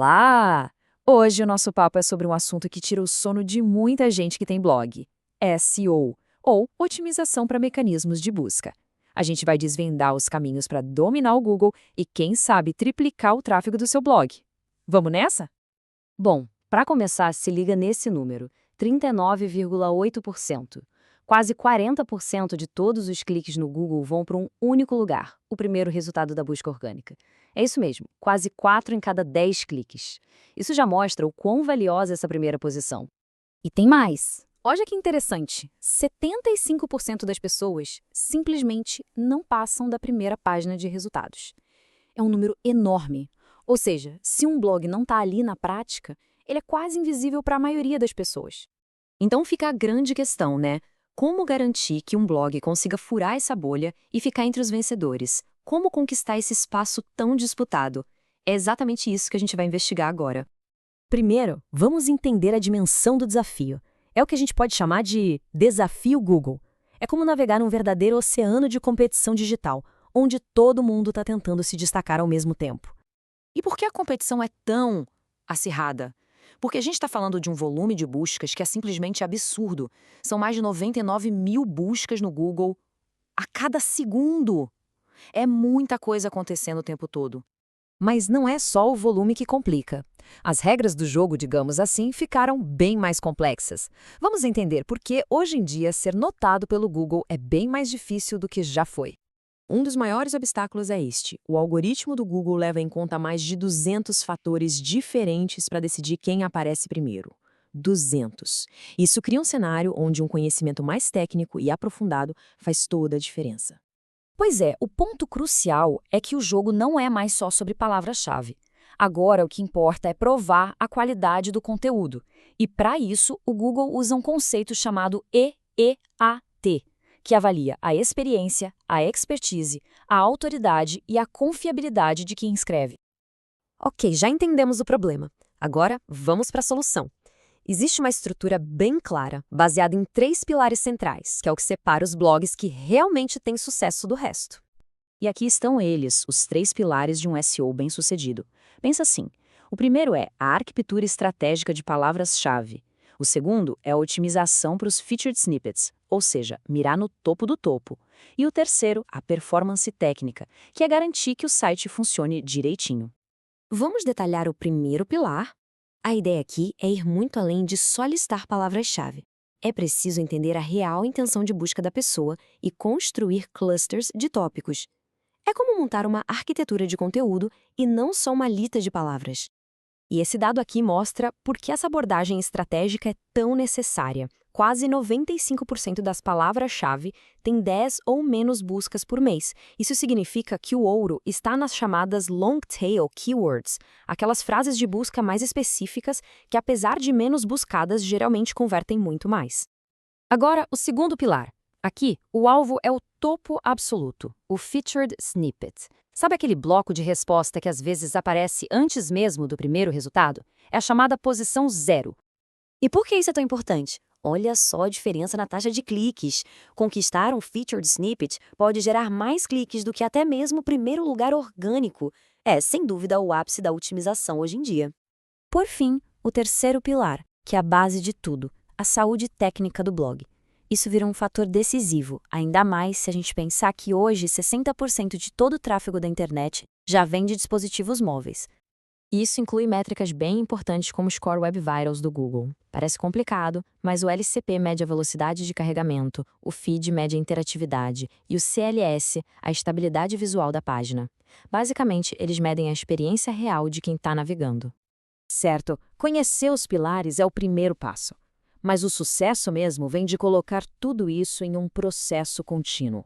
Olá! Hoje o nosso papo é sobre um assunto que tira o sono de muita gente que tem blog: SEO, ou otimização para mecanismos de busca. A gente vai desvendar os caminhos para dominar o Google e, quem sabe, triplicar o tráfego do seu blog. Vamos nessa? Bom, para começar, se liga nesse número: 39,8%. Quase 40% de todos os cliques no Google vão para um único lugar, o primeiro resultado da busca orgânica. É isso mesmo, quase 4 em cada 10 cliques. Isso já mostra o quão valiosa é essa primeira posição. E tem mais. Olha que interessante: 75% das pessoas simplesmente não passam da primeira página de resultados. É um número enorme. Ou seja, se um blog não está ali na prática, ele é quase invisível para a maioria das pessoas. Então fica a grande questão, né? Como garantir que um blog consiga furar essa bolha e ficar entre os vencedores? Como conquistar esse espaço tão disputado? É exatamente isso que a gente vai investigar agora. Primeiro, vamos entender a dimensão do desafio. É o que a gente pode chamar de desafio Google. É como navegar num verdadeiro oceano de competição digital, onde todo mundo está tentando se destacar ao mesmo tempo. E por que a competição é tão acirrada? Porque a gente está falando de um volume de buscas que é simplesmente absurdo. São mais de 99 mil buscas no Google a cada segundo. É muita coisa acontecendo o tempo todo. Mas não é só o volume que complica. As regras do jogo, digamos assim, ficaram bem mais complexas. Vamos entender por que, hoje em dia, ser notado pelo Google é bem mais difícil do que já foi. Um dos maiores obstáculos é este: o algoritmo do Google leva em conta mais de 200 fatores diferentes para decidir quem aparece primeiro. 200. Isso cria um cenário onde um conhecimento mais técnico e aprofundado faz toda a diferença. Pois é, o ponto crucial é que o jogo não é mais só sobre palavra-chave. Agora, o que importa é provar a qualidade do conteúdo. E, para isso, o Google usa um conceito chamado EEAT, que avalia a experiência, a expertise, a autoridade e a confiabilidade de quem escreve. Ok, já entendemos o problema. Agora, vamos para a solução. Existe uma estrutura bem clara, baseada em 3 pilares centrais, que é o que separa os blogs que realmente têm sucesso do resto. E aqui estão eles, os 3 pilares de um SEO bem-sucedido. Pensa assim: o primeiro é a arquitetura estratégica de palavras-chave. O segundo é a otimização para os featured snippets, ou seja, mirar no topo do topo. E o terceiro, a performance técnica, que é garantir que o site funcione direitinho. Vamos detalhar o primeiro pilar. A ideia aqui é ir muito além de só listar palavras-chave. É preciso entender a real intenção de busca da pessoa e construir clusters de tópicos. É como montar uma arquitetura de conteúdo e não só uma lista de palavras. E esse dado aqui mostra por que essa abordagem estratégica é tão necessária. Quase 95% das palavras-chave têm 10 ou menos buscas por mês. Isso significa que o ouro está nas chamadas long tail keywords, aquelas frases de busca mais específicas que, apesar de menos buscadas, geralmente convertem muito mais. Agora, o segundo pilar. Aqui, o alvo é o topo absoluto, o featured snippet. Sabe aquele bloco de resposta que às vezes aparece antes mesmo do primeiro resultado? É a chamada posição zero. E por que isso é tão importante? Olha só a diferença na taxa de cliques. Conquistar um featured snippet pode gerar mais cliques do que até mesmo o primeiro lugar orgânico. É, sem dúvida, o ápice da otimização hoje em dia. Por fim, o terceiro pilar, que é a base de tudo, a saúde técnica do blog. Isso vira um fator decisivo, ainda mais se a gente pensar que hoje 60% de todo o tráfego da internet já vem de dispositivos móveis. Isso inclui métricas bem importantes como o Score Web Vitals do Google. Parece complicado, mas o LCP mede a velocidade de carregamento, o feed mede a interatividade e o CLS, a estabilidade visual da página. Basicamente, eles medem a experiência real de quem está navegando. Certo, conhecer os pilares é o primeiro passo. Mas o sucesso mesmo vem de colocar tudo isso em um processo contínuo.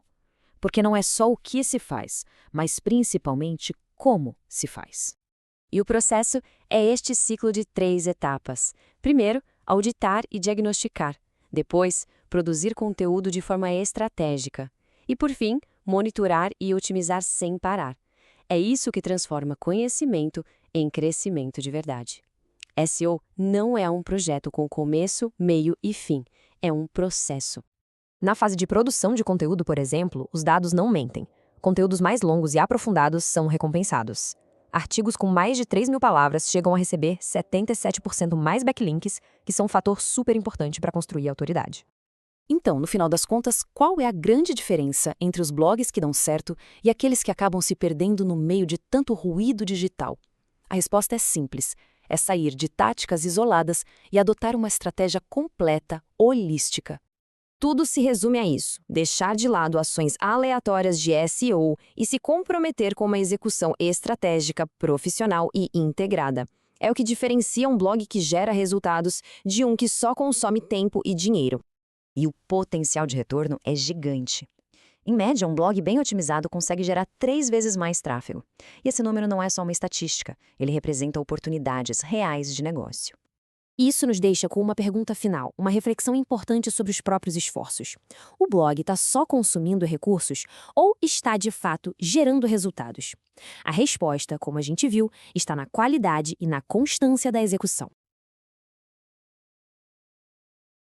Porque não é só o que se faz, mas principalmente como se faz. E o processo é este ciclo de 3 etapas. Primeiro, auditar e diagnosticar. Depois, produzir conteúdo de forma estratégica. E, por fim, monitorar e otimizar sem parar. É isso que transforma conhecimento em crescimento de verdade. SEO não é um projeto com começo, meio e fim. É um processo. Na fase de produção de conteúdo, por exemplo, os dados não mentem. Conteúdos mais longos e aprofundados são recompensados. Artigos com mais de 3.000 palavras chegam a receber 77% mais backlinks, que são um fator super importante para construir autoridade. Então, no final das contas, qual é a grande diferença entre os blogs que dão certo e aqueles que acabam se perdendo no meio de tanto ruído digital? A resposta é simples: é sair de táticas isoladas e adotar uma estratégia completa, holística. Tudo se resume a isso: deixar de lado ações aleatórias de SEO e se comprometer com uma execução estratégica, profissional e integrada. É o que diferencia um blog que gera resultados de um que só consome tempo e dinheiro. E o potencial de retorno é gigante. Em média, um blog bem otimizado consegue gerar 3 vezes mais tráfego. E esse número não é só uma estatística, ele representa oportunidades reais de negócio. Isso nos deixa com uma pergunta final, uma reflexão importante sobre os próprios esforços. O blog está só consumindo recursos ou está, de fato, gerando resultados? A resposta, como a gente viu, está na qualidade e na constância da execução.